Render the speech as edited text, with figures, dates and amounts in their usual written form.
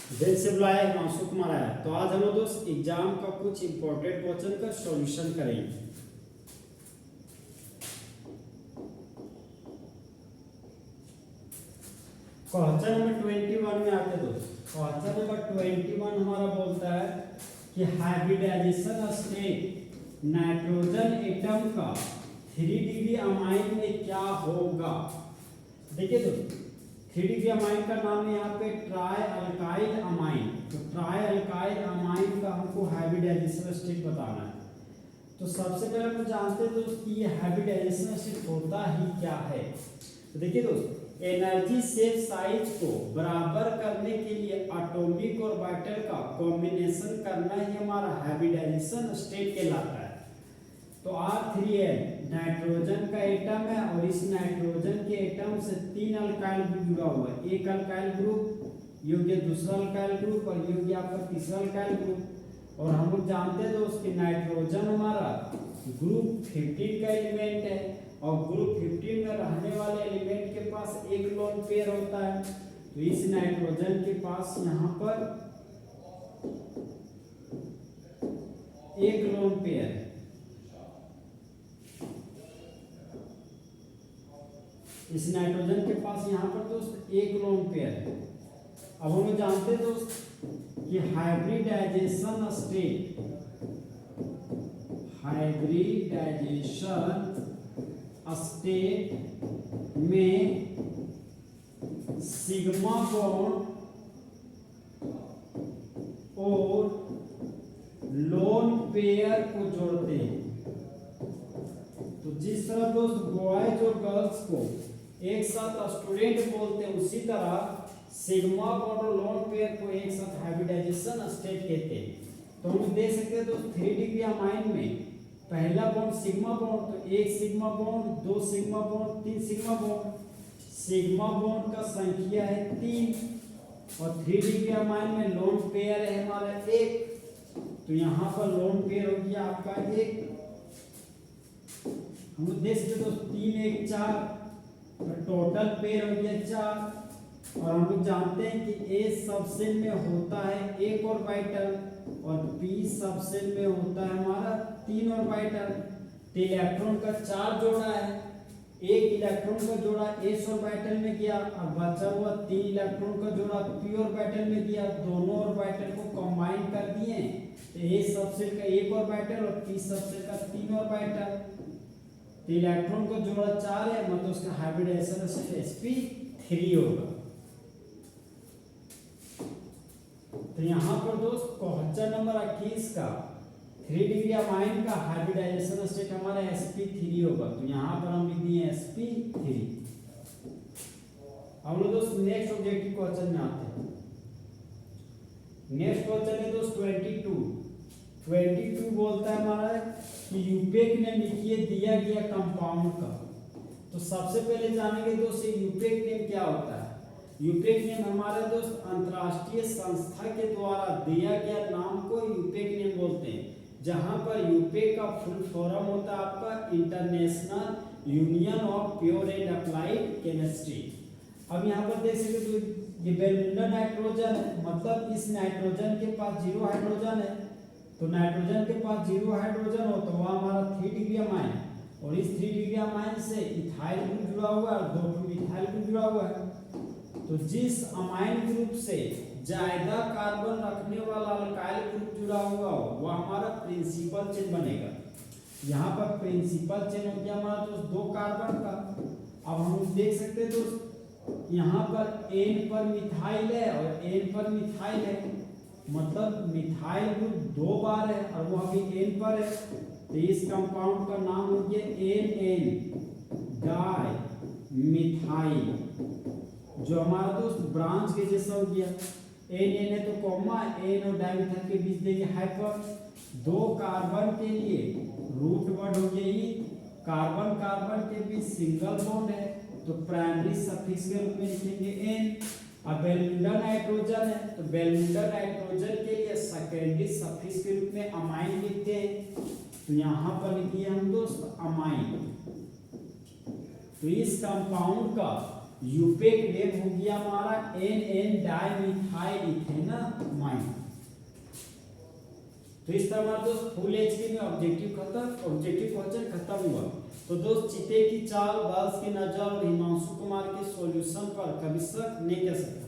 Jail से बुलाया हिमांशु कुमार आया। तो आज हम लोग दोस्त एग्जाम का कुछ इंपॉर्टेंट क्वेश्चन का सॉल्यूशन करेंगे। क्वेश्चन नंबर 21 में आते दोस्त। क्वेश्चन नंबर 21 हमारा बोलता है कि हाइब्रिडाइजेशन स्टेट नाइट्रोजन एटम का 3 डिग्री अमाइन में क्या होगा। देखिए दोस्त 3 डिग्री अमाइन का नाम है यहाँ पे ट्राई अल्काइल अमाइन। तो ट्राई अल्काइल अमाइन का हमको हाइब्रिडाइजेशन स्टेट बताना है। तो सबसे पहले हम जानते हैं दोस्त कि ये हाइब्रिडाइजेशन स्टेट होता ही क्या है। तो देखिए दोस्त एनर्जी शेप साइज को बराबर करने के लिए एटॉमिक ऑर्बिटल का कॉम्बिनेशन करना ही हमारा हाइब्रिडाइजेशन स्टेट कहलाता है। तो R3N नाइट्रोजन का एटम है और इस नाइट्रोजन के एटम से 3 अल्काइल ग्रुप जुड़ा हुआ है। एक अल्काइल ग्रुप योग्य दूसरा अल्काइल ग्रुप और योग्य आपका तीसरा अल्काइल ग्रुप। और हम लोग जानते हैं दोस्त कि नाइट्रोजन हमारा ग्रुप 15 का एलिमेंट है और ग्रुप 15 में रहने वाले एलिमेंट के पास एक लोन पेयर होता है। तो इस नाइट्रोजन के पास यहाँ पर एक लोन पेयर है। इस नाइट्रोजन के पास यहाँ पर दोस्त एक लोन पेयर है। अब हम जानते हैं दोस्त कि हाइब्रिडाइजेशन स्टेट में सिग्मा बॉन्ड और लोन पेयर को जोड़ते हैं। तो जिस तरह दोस्त बॉयज और गर्ल्स को एक साथ स्टूडेंट बोलते हैं उसी तरह सिग्मा बॉन्ड और लोन पेयर को एक साथ हाइब्रिडाइजेशन स्टेट कहते हैं। तो हम देख सकते हैं दोस्त 3 डिग्री अमाइन में पहला बॉन्ड सिग्मा बॉन्ड, तो एक sigma bond, 2 sigma bond, 3 sigma bond. Sigma bond का संख्या है 3 और 3 डिग्री अमाइन में लोन पेयर है हमारा 1। तो यहाँ पर लोन पेयर हो गया आपका 1। हम देख सकते दोस्त 3 1 4 टोटल पेयर हो गया 4। और हम लोग जानते हैं कि A सबसेल में होता है एक ऑर्बिटल और P सबसेल में होता है हमारा 3 ऑर्बिटल। तो इलेक्ट्रॉन का 4 जोड़ा है, एक इलेक्ट्रॉन का जोड़ा S ऑर्बिटल में गया और बचा हुआ 3 इलेक्ट्रॉन का जोड़ा P ऑर्बिटल में गया। दोनों ऑर्बिटल को कंबाइन कर दिए तो A सबसेल का एक ऑर्बिटल और P सबसेल का 3 ऑर्बिटल। तो इलेक्ट्रॉन का जोड़ा 4 है, मतलब उसका हाइब्रिडाइजेशन स्टेट sp3 होगा। तो यहाँ पर दोस्त क्वेश्चन नंबर 21 का 3 डिग्री अमाइन का हाइब्रिडाइजेशन स्टेट हमारा sp3 होगा। तो यहाँ पर हम लिख दिए sp3। हम लोग दोस्त नेक्स्ट ऑब्जेक्टिव क्वेश्चन में आते हैं। नेक्स्ट क्वेश्चन है दोस्त 22 बोलता है हमारा कि यूपेक ने लिखिए दिया गया कंपाउंड का। तो सबसे पहले जानेंगे दोस्त यूपेक नेम क्या होता है। यूपेक नेम हमारे दोस्त अंतरराष्ट्रीय संस्था के द्वारा दिया गया नाम को यूपेक नेम बोलते हैं। जहां पर यूपेक का फुल फॉर्म होता है आपका international union of pure and applied chemistry. अब यहाँ पर देख सकते तो ये बेलमुंडा नाइट्रोजन है, मतलब इस नाइट्रोजन के पास 0 हाइड्रोजन है। तो नाइट्रोजन के पास 0 हाइड्रोजन हो तो वह हमारा 3 डिग्री अमाइन और इस 3 डिग्री अमाइन से इथाइल ग्रुप जुड़ा हुआ है और 2 मिथाइल ग्रुप जुड़ा हुआ है। तो जिस अमाइन ग्रुप से ज्यादा कार्बन रखने वाला अल्काइल ग्रुप जुड़ा हुआ हो वह हमारा प्रिंसिपल चेन बनेगा। यहाँ पर प्रिंसिपल चेन हो गया हमारा दोस्त 2 कार्बन का। अब हम देख सकते हैं दोस्त यहाँ पर N पर मिथाइल है और N पर मिथाइल है, मतलब मिथाइल ग्रुप 2 बार है और वो अभी N पर है। तो इस कंपाउंड का नाम हो गया NN डाई मिथाइल, जो हमारा दोस्त ब्रांच के जैसा हो गया। NN है तो कॉमा, N और डाइमिथाइल के बीच देंगे हाइपर। 2 कार्बन के लिए रूट वर्ड हो गया ई। कार्बन कार्बन के बीच सिंगल बॉन्ड है तो प्राइमरी सफिक्स के रूप में लिखेंगे N। अब बेलमुंडा नाइट्रोजन है तो बेलमुंडा नाइट्रोजन के लिए सेकेंडरी सफिक्स के रूप में अमाइन लिखते हैं। तो यहाँ पर लिखिए हम दोस्त अमाइन। तो इस कंपाउंड का यूपेक नेम हो गया हमारा NN डाइमिथाइल इथेनॉल। तो इस तरह हमारे दोस्त फुल एचडी में ऑब्जेक्टिव क्वेश्चन खत्म हुआ। तो दोस्त चिते की चाल, बाल्स की नजर और हिमांशु कुमार के सॉल्यूशन पर कभी शक नहीं कर सकता।